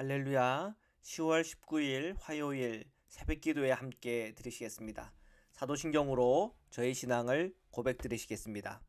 할렐루야. 10월 19일 화요일 새벽기도에 함께 들으시겠습니다. 사도신경으로 저희 신앙을 고백드리시겠습니다.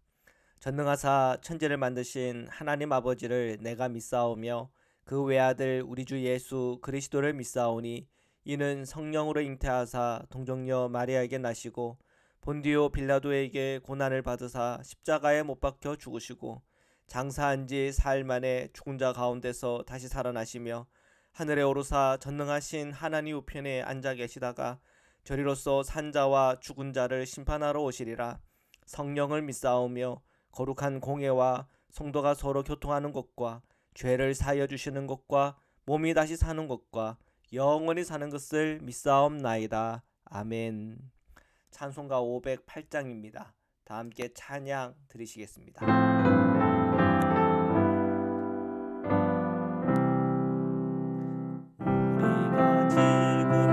전능하사 천지를 만드신 하나님 아버지를 내가 믿사오며 그 외아들 우리 주 예수 그리스도를 믿사오니 이는 성령으로 잉태하사 동정녀 마리아에게 나시고 본디오 빌라도에게 고난을 받으사 십자가에 못 박혀 죽으시고 장사한 지 사흘 만에 죽은 자 가운데서 다시 살아나시며 하늘에 오르사 전능하신 하나님 우편에 앉아 계시다가 저리로서 산자와 죽은 자를 심판하러 오시리라. 성령을 믿사오며 거룩한 공예와 성도가 서로 교통하는 것과 죄를 사하여 주시는 것과 몸이 다시 사는 것과 영원히 사는 것을 믿사옵나이다. 아멘. 찬송가 508장입니다. 다 함께 찬양 드리시겠습니다. 우리가 지금은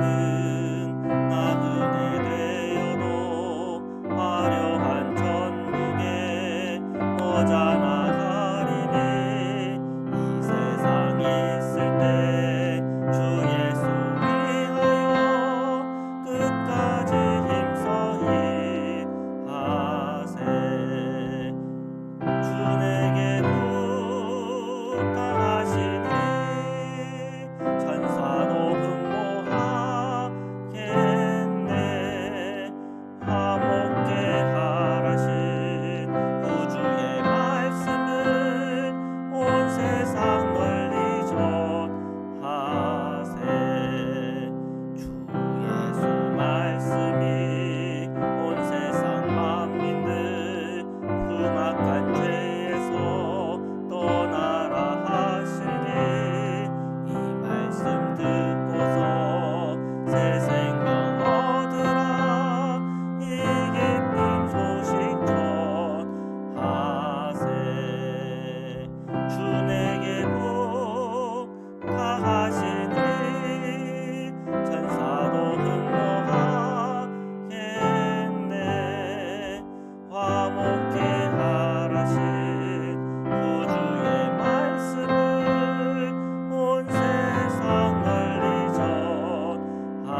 나그네 되어도 화려한 천국에 머지않아 가리니 이 세상 있을 때 주 예수 위하여 끝까지 힘써 일하세. 주 내게 부탁하시니 천사도 흠모하겠네. 화목케 하라신 구주의 말씀을 온 세상 널리 전하세. 주 예수 말씀이 온 세상 만민들 흉악한 죄에서 떠나라 하시니 이 말씀 듣고서 새 생명 얻으라. 이 기쁜 소식 전하세. 주 내게 부탁하시니 천사도 흠모하겠네. 화목케 하라신 구주의 말씀을 온 세상 널리 전하세.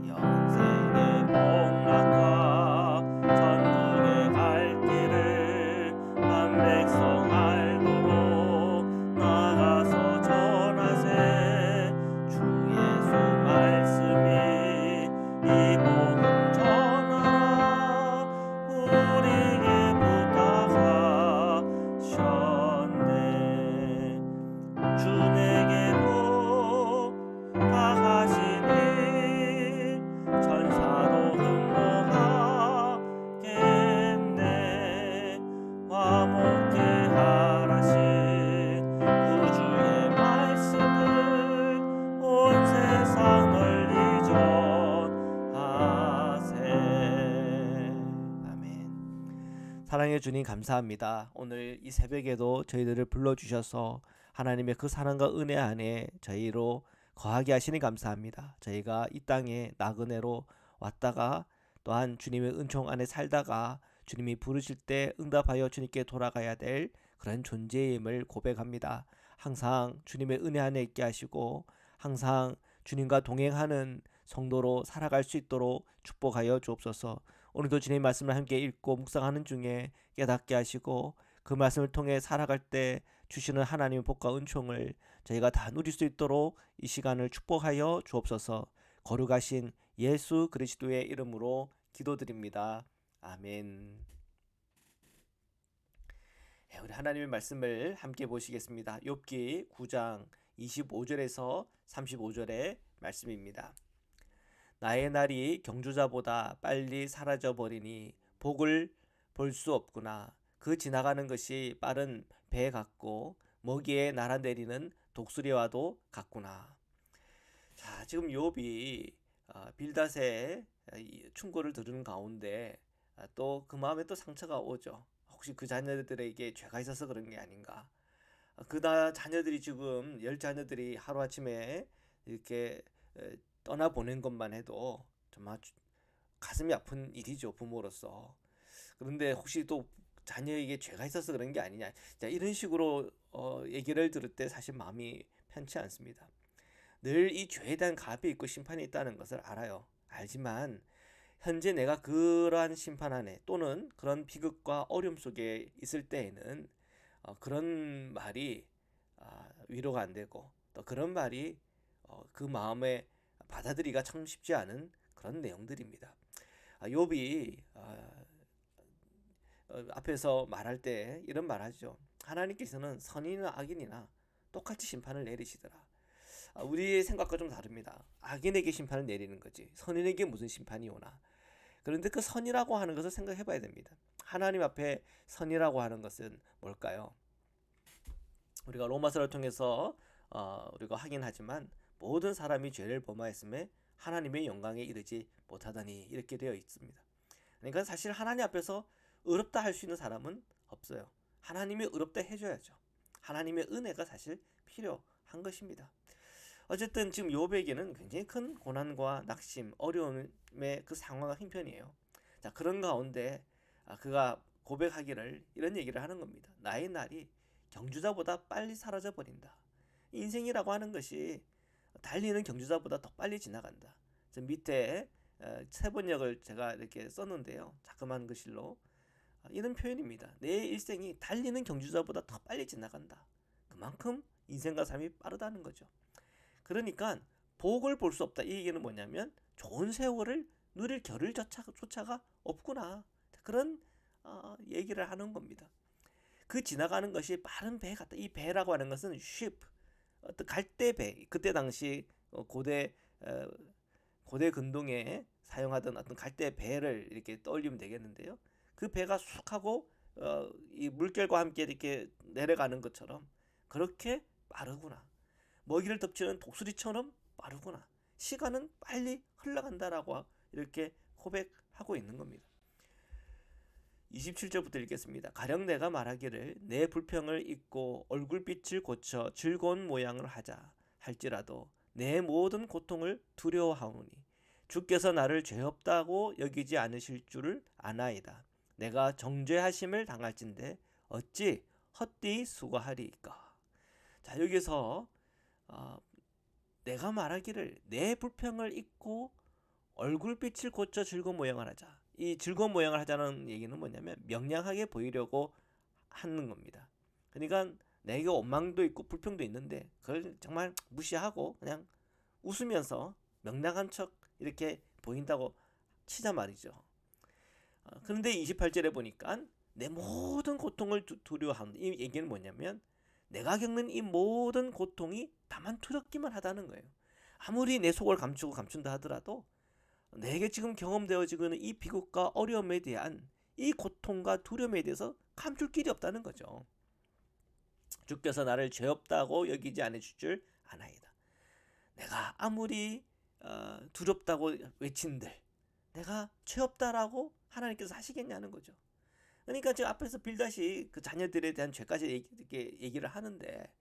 영생의 복락과 천국에 갈 길을 한 백성 알도록 나가서 전하세. 주 예수 말씀이 이 복음 전하라. 우리에게 부탁하셨네. 주 내게 부탁하시니 천사도 흠모하겠네. 화목케 하라신 구주의 말씀을 온 세상 널리 전하세. 아멘. 사랑해 주님 감사합니다. 오늘 이 새벽에도 저희들을 불러주셔서 하나님의 그 사랑과 은혜 안에 저희로 거하게 하시니 감사합니다. 저희가 이 땅에 나그네로 왔다가 또한 주님의 은총 안에 살다가 주님이 부르실 때 응답하여 주님께 돌아가야 될 그런 존재임을 고백합니다. 항상 주님의 은혜 안에 있게 하시고 항상 주님과 동행하는 성도로 살아갈 수 있도록 축복하여 주옵소서. 오늘도 주님의 말씀을 함께 읽고 묵상하는 중에 깨닫게 하시고 그 말씀을 통해 살아갈 때 주시는 하나님의 복과 은총을 저희가 다 누릴 수 있도록 이 시간을 축복하여 주옵소서. 거룩하신 예수 그리스도의 이름으로 기도드립니다. 아멘. 우리 하나님의 말씀을 함께 보시겠습니다. 욥기 9장 25절에서 35절의 말씀입니다. 나의 날이 경주자보다 빨리 사라져버리니 복을 볼 수 없구나. 그 지나가는 것이 빠른 배 같고 먹이에 날아내리는 독수리와도 같구나. 자, 지금 욥이 빌닷의 충고를 들은 가운데 또 그 마음에 또 상처가 오죠. 혹시 그 자녀들에게 죄가 있어서 그런 게 아닌가. 그다 자녀들이 지금 10자녀들이 하루아침에 이렇게 떠나보낸 것만 해도 정말 가슴이 아픈 일이죠, 부모로서. 그런데 혹시 또 자녀에게 죄가 있어서 그런 게 아니냐. 자, 이런 식으로 얘기를 들을 때 사실 마음이 편치 않습니다. 늘 이 죄에 대한 갑이 있고 심판이 있다는 것을 알아요. 알지만 현재 내가 그러한 심판 안에 또는 그런 비극과 어려움 속에 있을 때에는 그런 말이 위로가 안 되고 또 그런 말이 그 마음에 받아들이기가 참 쉽지 않은 그런 내용들입니다. 욥이 앞에서 말할 때 이런 말하죠. 하나님께서는 선인이나 악인이나 똑같이 심판을 내리시더라. 우리의 생각과 좀 다릅니다. 악인에게 심판을 내리는 거지 선인에게 무슨 심판이 오나. 그런데 그 선이라고 하는 것을 생각해 봐야 됩니다. 하나님 앞에 선이라고 하는 것은 뭘까요? 우리가 로마서를 통해서 우리가 확인하지만 모든 사람이 죄를 범하였음에 하나님의 영광에 이르지 못하다니 이렇게 되어 있습니다. 그러니까 사실 하나님 앞에서 의롭다 할 수 있는 사람은 없어요. 하나님이 의롭다 해줘야죠. 하나님의 은혜가 사실 필요한 것입니다. 어쨌든 지금 욥에게는 굉장히 큰 고난과 낙심, 어려움의 그 상황과 형편이에요. 자, 그런 가운데 그가 고백하기를 이런 얘기를 하는 겁니다. 나의 날이 경주자보다 빨리 사라져 버린다. 인생이라고 하는 것이 달리는 경주자보다 더 빨리 지나간다. 저 밑에 세번역을 제가 이렇게 썼는데요. 자그마한 글씨로 이런 표현입니다. 내 일생이 달리는 경주자보다 더 빨리 지나간다. 그만큼 인생과 삶이 빠르다는 거죠. 그러니까 복을 볼 수 없다. 이 얘기는 뭐냐면 좋은 세월을 누릴 겨를조차가 없구나. 그런 얘기를 하는 겁니다. 그 지나가는 것이 빠른 배 같다. 이 배라고 하는 것은 ship, 어떤 갈대 배. 그때 당시 고대 근동에 사용하던 어떤 갈대 배를 이렇게 떠올리면 되겠는데요. 그 배가 쑥 하고 이 물결과 함께 이렇게 내려가는 것처럼 그렇게 빠르구나. 먹이를 덮치는 독수리처럼 빠르구나. 시간은 빨리 흘러간다라고 이렇게 고백하고 있는 겁니다. 27절부터 읽겠습니다. 가령 내가 말하기를 내 불평을 잊고 얼굴빛을 고쳐 즐거운 모양을 하자 할지라도 내 모든 고통을 두려워하오니 주께서 나를 죄 없다고 여기지 않으실 줄을 아나이다. 내가 정죄하심을 당할진대 어찌 헛되이 수고하리이까. 자, 여기서 내가 말하기를 내 불평을 잊고 얼굴빛을 고쳐 즐거운 모양을 하자. 이 즐거운 모양을 하자는 얘기는 뭐냐면 명량하게 보이려고 하는 겁니다. 그러니까 내게 원망도 있고 불평도 있는데 그걸 정말 무시하고 그냥 웃으면서 명랑한 척 이렇게 보인다고 치자 말이죠. 그런데 28절에 보니까 내 모든 고통을 두려워하는 이 얘기는 뭐냐면 내가 겪는 이 모든 고통이 다만 두렵기만 하다는 거예요. 아무리 내 속을 감춘다 하더라도 내게 지금 경험되어지고 있는 이 비극과 어려움에 대한 이 고통과 두려움에 대해서 감출 길이 없다는 거죠. 주께서 나를 죄 없다고 여기지 않으실 줄 아나이다. 내가 아무리 두렵다고 외친들 내가 죄 없다라고 하나님께서 하시겠냐는 거죠. 그러니까 제가 앞에서 빌다시 그 자녀들에 대한 죄까지 얘기를 하는데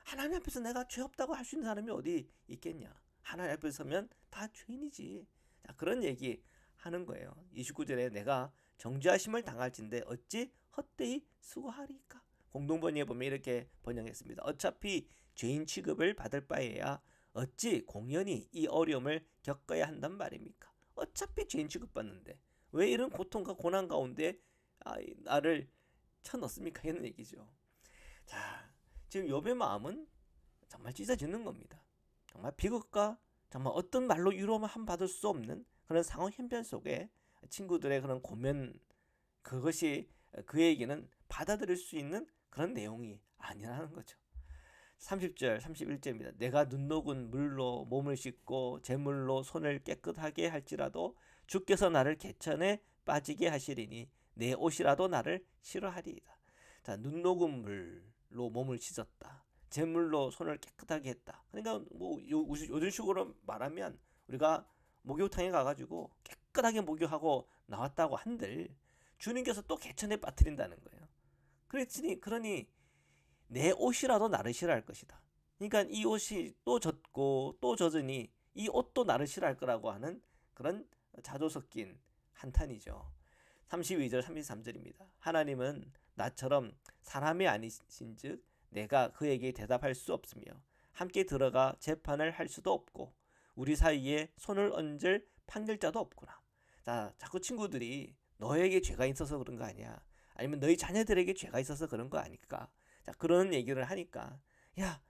하나님 앞에서 내가 죄 없다고 할 수 있는 사람이 어디 있겠냐. 하나님 앞에 서면 다 죄인이지. 자, 그런 얘기 하는 거예요. 29절에 내가 정죄하심을 당할진대 어찌 헛되이 수고하리까. 공동번역에 보면 이렇게 번역했습니다. 어차피 죄인 취급을 받을 바에야 어찌 공연히 이 어려움을 겪어야 한단 말입니까. 어차피 죄인 취급받는데 왜 이런 고통과 고난 가운데 나를 쳐넣습니까? 이런 얘기죠. 자, 지금 욥의 마음은 정말 찢어지는 겁니다. 정말 비극과 정말 어떤 말로 위로만 받을 수 없는 그런 상황 형편 속에 친구들의 그런 고면 그것이 그에게는 받아들일 수 있는 그런 내용이 아니라는 거죠. 30절 31절입니다. 내가 눈 녹은 물로 몸을 씻고 제물로 손을 깨끗하게 할지라도 주께서 나를 개천에 빠지게 하시리니 내 옷이라도 나를 싫어하리이다. 자, 눈 녹은 물로 몸을 씻었다. 제물로 손을 깨끗하게 했다. 그러니까 뭐 요즘 식으로 말하면 우리가 목욕탕에 가가지고 깨끗하게 목욕하고 나왔다고 한들 주님께서 또 개천에 빠뜨린다는 거예요. 그러니 내 옷이라도 나를 싫어할 것이다. 그러니까 이 옷이 또 젖고 또 젖으니 이 옷도 나를 싫어할 거라고 하는 그런 자조 섞인 한탄이죠. 32절 33절입니다. 하나님은 나처럼 사람이 아니신즉 내가 그에게 대답할 수 없으며 함께 들어가 재판을 할 수도 없고 우리 사이에 손을 얹을 판결자도 없구나. 자, 자꾸 친구들이 너에게 죄가 있어서 그런 거 아니야, 아니면 너희 자녀들에게 죄가 있어서 그런 거 아닐까, 자 그런 얘기를 하니까, 야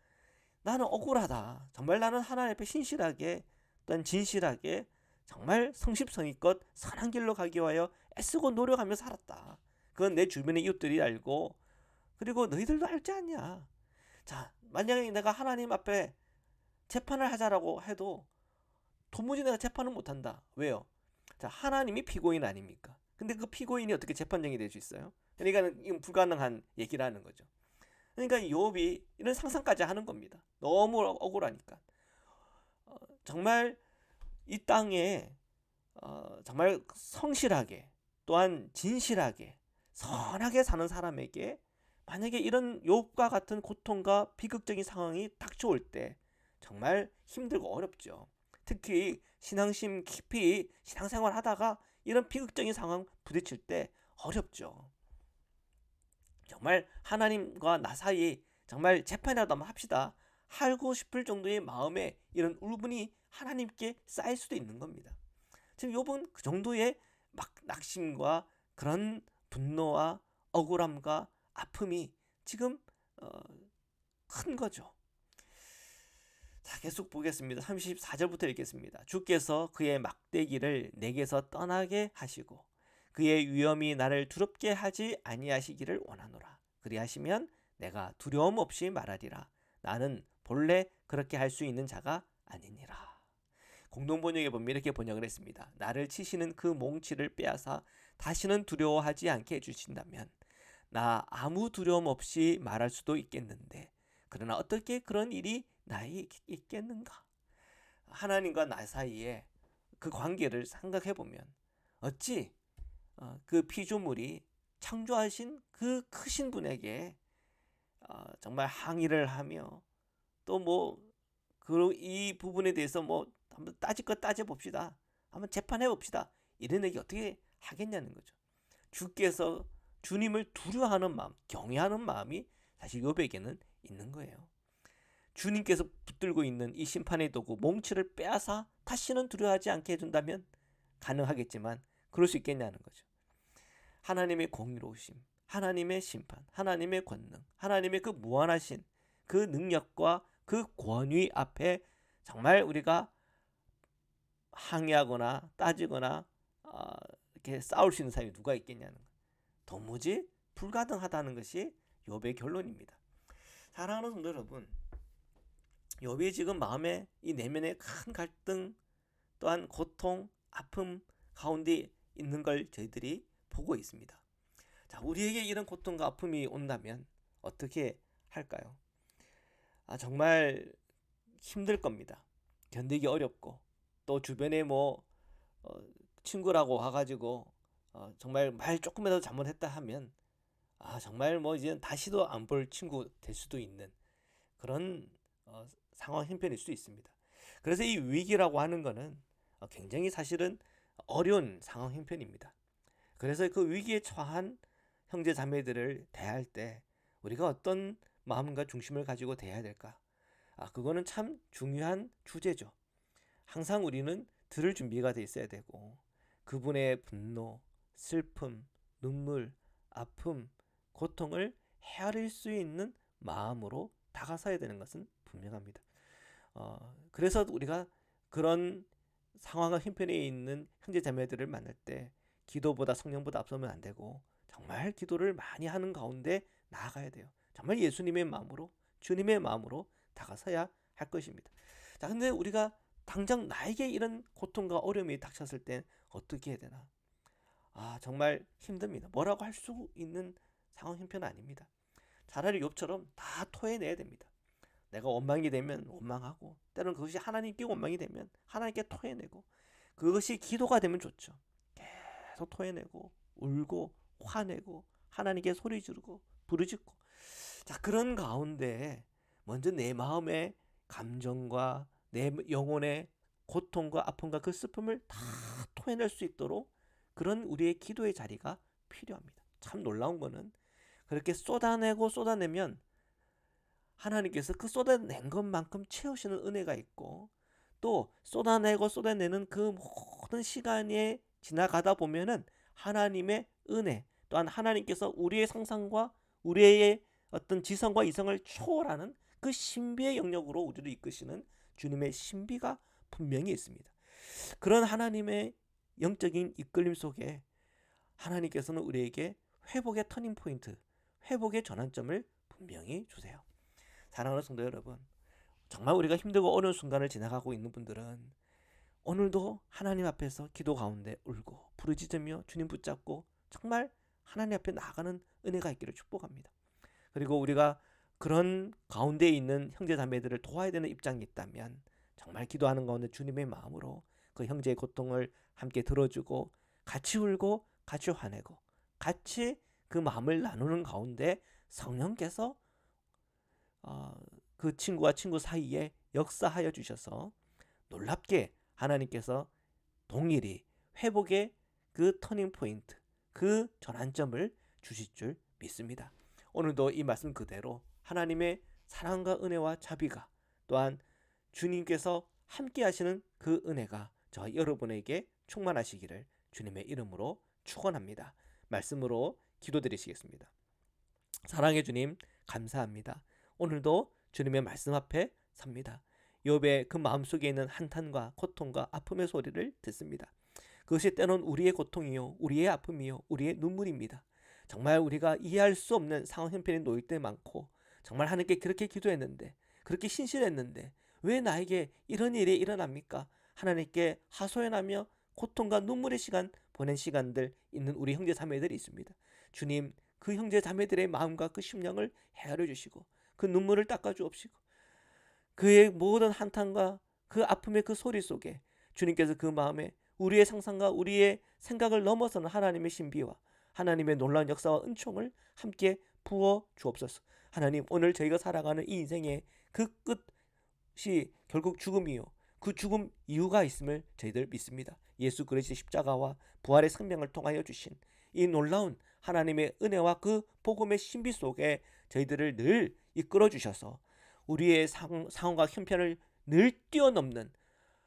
나는 억울하다. 정말 나는 하나님 앞에 신실하게 또한 진실하게 정말 성십성의껏 선한 길로 가기 위하여 애쓰고 노력하며 살았다. 그건 내 주변의 이웃들이 알고, 그리고 너희들도 알지 않냐. 자, 만약에 내가 하나님 앞에 재판을 하자라고 해도 도무지 내가 재판을 못한다. 왜요? 자, 하나님이 피고인 아닙니까? 근데 그 피고인이 어떻게 재판정이 될 수 있어요? 그러니까 이건 불가능한 얘기라는 거죠. 그러니까 욥이 이런 상상까지 하는 겁니다. 너무 억울하니까. 정말 이 땅에 정말 성실하게 또한 진실하게 선하게 사는 사람에게 만약에 이런 욥과 같은 고통과 비극적인 상황이 닥쳐올 때 정말 힘들고 어렵죠. 특히 신앙심 깊이 신앙생활 하다가 이런 비극적인 상황 부딪힐 때 어렵죠. 정말 하나님과 나 사이 정말 재판이라도 한번 합시다 하고 싶을 정도의 마음에 이런 울분이 하나님께 쌓일 수도 있는 겁니다. 지금 욥은 그 정도의 막 낙심과 그런 분노와 억울함과 아픔이 지금 큰 거죠. 자, 계속 보겠습니다. 34절부터 읽겠습니다. 주께서 그의 막대기를 내게서 떠나게 하시고 그의 위엄이 나를 두렵게 하지 아니하시기를 원하노라. 그리하시면 내가 두려움 없이 말하리라. 나는 본래 그렇게 할 수 있는 자가 아니니라. 공동번역에 보면 이렇게 번역을 했습니다. 나를 치시는 그 몽치를 빼앗아 다시는 두려워하지 않게 해주신다면 나 아무 두려움 없이 말할 수도 있겠는데, 그러나 어떻게 그런 일이 나에 있겠는가? 하나님과 나 사이에 그 관계를 생각해 보면 어찌 그 피조물이 창조하신 그 크신 분에게 정말 항의를 하며 또 뭐 이 부분에 대해서 뭐 한번 따질 것 따져 봅시다, 한번 재판해 봅시다, 이런 얘기 어떻게 하겠냐는 거죠. 주께서 주님을 두려워하는 마음, 경외하는 마음이 사실 욥에게는 있는 거예요. 주님께서 붙들고 있는 이 심판의 도구 몽치를 빼앗아 다시는 두려워하지 않게 해준다면 가능하겠지만 그럴 수 있겠냐는 거죠. 하나님의 공의로우심, 하나님의 심판, 하나님의 권능, 하나님의 그 무한하신 그 능력과 그 권위 앞에 정말 우리가 항의하거나 따지거나 이렇게 싸울 수 있는 사람이 누가 있겠냐는 거예요. 도무지 불가능하다는 것이 욥의 결론입니다. 사랑하는 성도 여러분, 욥이 지금 마음에 이 내면의 큰 갈등 또한 고통, 아픔 가운데 있는 걸 저희들이 보고 있습니다. 자, 우리에게 이런 고통과 아픔이 온다면 어떻게 할까요? 정말 힘들 겁니다. 견디기 어렵고 또 주변에 뭐 친구라고 와가지고 정말 말 조금이라도 잘못했다 하면 정말 뭐 이제 다시도 안 볼 친구 될 수도 있는 그런 상황 형편일 수 있습니다. 그래서 이 위기라고 하는 거는 굉장히 사실은 어려운 상황 형편입니다. 그래서 그 위기에 처한 형제 자매들을 대할 때 우리가 어떤 마음과 중심을 가지고 대해야 될까? 그거는 참 중요한 주제죠. 항상 우리는 들을 준비가 돼 있어야 되고 그분의 분노, 슬픔, 눈물, 아픔, 고통을 헤아릴 수 있는 마음으로 다가서야 되는 것은 분명합니다. 그래서 우리가 그런 상황과 형편에 있는 형제 자매들을 만날 때 기도보다 성령보다 앞서면 안 되고 정말 기도를 많이 하는 가운데 나아가야 돼요. 정말 예수님의 마음으로, 주님의 마음으로 다가서야 할 것입니다. 자, 근데 우리가 당장 나에게 이런 고통과 어려움이 닥쳤을 때 어떻게 해야 되나? 정말 힘듭니다. 뭐라고 할 수 있는 상황 형편은 아닙니다. 차라리 욥처럼 다 토해내야 됩니다. 내가 원망이 되면 원망하고, 때로는 그것이 하나님께 원망이 되면 하나님께 토해내고, 그것이 기도가 되면 좋죠. 계속 토해내고 울고 화내고 하나님께 소리 지르고 부르짖고, 자, 그런 가운데 먼저 내 마음의 감정과 내 영혼의 고통과 아픔과 그 슬픔을 다 토해낼 수 있도록 그런 우리의 기도의 자리가 필요합니다. 참 놀라운 거는 그렇게 쏟아내고 쏟아내면 하나님께서 그 쏟아낸 것만큼 채우시는 은혜가 있고, 또 쏟아내고 쏟아내는 그 모든 시간이 지나가다 보면은 하나님의 은혜, 또한 하나님께서 우리의 상상과 우리의 어떤 지성과 이성을 초월하는 그 신비의 영역으로 우리를 이끄시는 주님의 신비가 분명히 있습니다. 그런 하나님의 영적인 이끌림 속에 하나님께서는 우리에게 회복의 터닝 포인트, 회복의 전환점을 분명히 주세요. 사랑하는 성도 여러분, 정말 우리가 힘들고 어려운 순간을 지나가고 있는 분들은 오늘도 하나님 앞에서 기도 가운데 울고 부르짖으며 주님 붙잡고 정말 하나님 앞에 나아가는 은혜가 있기를 축복합니다. 그리고 우리가 그런 가운데 있는 형제 자매들을 도와야 되는 입장이 있다면 정말 기도하는 가운데 주님의 마음으로 그 형제의 고통을 함께 들어주고 같이 울고 같이 화내고 같이 그 마음을 나누는 가운데 성령께서 그 친구와 친구 사이에 역사하여 주셔서 놀랍게 하나님께서 동일히 회복의 그 터닝 포인트, 그 전환점을 주실 줄 믿습니다. 오늘도 이 말씀 그대로 하나님의 사랑과 은혜와 자비가, 또한 주님께서 함께 하시는 그 은혜가 저와 여러분에게 충만하시기를 주님의 이름으로 축원합니다. 말씀으로 기도드리시겠습니다. 사랑의 주님, 감사합니다. 오늘도 주님의 말씀 앞에 섭니다. 욥의 그 마음속에 있는 한탄과 고통과 아픔의 소리를 듣습니다. 그것이 때론 우리의 고통이요, 우리의 아픔이요, 우리의 눈물입니다. 정말 우리가 이해할 수 없는 상황 형편에 놓일 때 많고, 정말 하나님께 그렇게 기도했는데, 그렇게 신실했는데 왜 나에게 이런 일이 일어납니까? 하나님께 하소연하며 고통과 눈물의 시간 보낸 시간들 있는 우리 형제 자매들이 있습니다. 주님, 그 형제 자매들의 마음과 그 심령을 헤아려 주시고 그 눈물을 닦아 주옵시고, 그의 모든 한탄과 그 아픔의 그 소리 속에 주님께서 그 마음에 우리의 상상과 우리의 생각을 넘어서는 하나님의 신비와 하나님의 놀라운 역사와 은총을 함께 부어 주옵소서. 하나님, 오늘 저희가 살아가는 이 인생의 그 끝이 결국 죽음이요, 그 죽음 이유가 있음을 저희들 믿습니다. 예수 그리스도의 십자가와 부활의 생명을 통하여 주신 이 놀라운 하나님의 은혜와 그 복음의 신비 속에 저희들을 늘 이끌어 주셔서 우리의 상황과 형편을 늘 뛰어넘는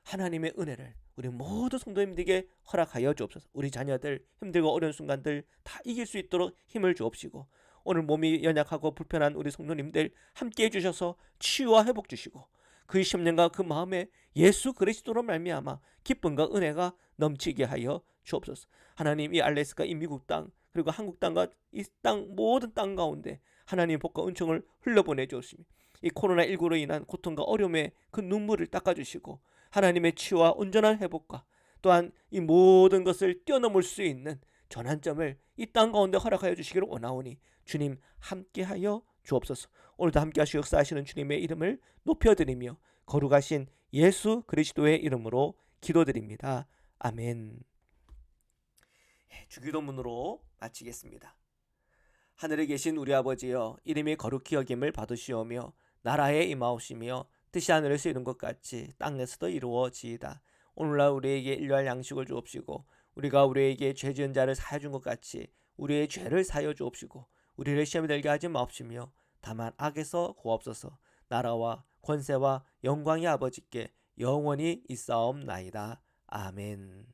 하나님의 은혜를 우리 모두 성도님들에게 허락하여 주옵소서. 우리 자녀들 힘들고 어려운 순간들 다 이길 수 있도록 힘을 주옵시고, 오늘 몸이 연약하고 불편한 우리 성도님들 함께 해주셔서 치유와 회복 주시고, 그 심령과 그 마음에 예수 그리스도로 말미암아 기쁨과 은혜가 넘치게 하여 주옵소서. 하나님, 이 알래스카 이 미국 땅 그리고 한국 땅과 이 땅 모든 땅 가운데 하나님의 복과 은총을 흘려보내 주옵시며, 이 코로나19로 인한 고통과 어려움의 그 눈물을 닦아주시고 하나님의 치유와 온전한 회복과 또한 이 모든 것을 뛰어넘을 수 있는 전환점을 이 땅 가운데 허락하여 주시기를 원하오니 주님 함께하여 주옵소서. 오늘도 함께하시고 역사하시는 주님의 이름을 높여드리며 거룩하신 예수 그리스도의 이름으로 기도드립니다. 아멘. 주기도문으로 마치겠습니다. 하늘에 계신 우리 아버지여, 이름이 거룩히 여김을 받으시오며 나라에 임하옵시며 뜻이 하늘에서 이룬 것 같이 땅에서도 이루어지이다. 오늘날 우리에게 일용할 양식을 주옵시고, 우리가 우리에게 죄 지은 자를 사하여 준 것 같이 우리의 죄를 사하여 주옵시고, 우리를 시험에 들게 하지 마옵시며 다만 악에서 구하옵소서. 나라와 권세와 영광이 아버지께 영원히 있사옵나이다. 아멘.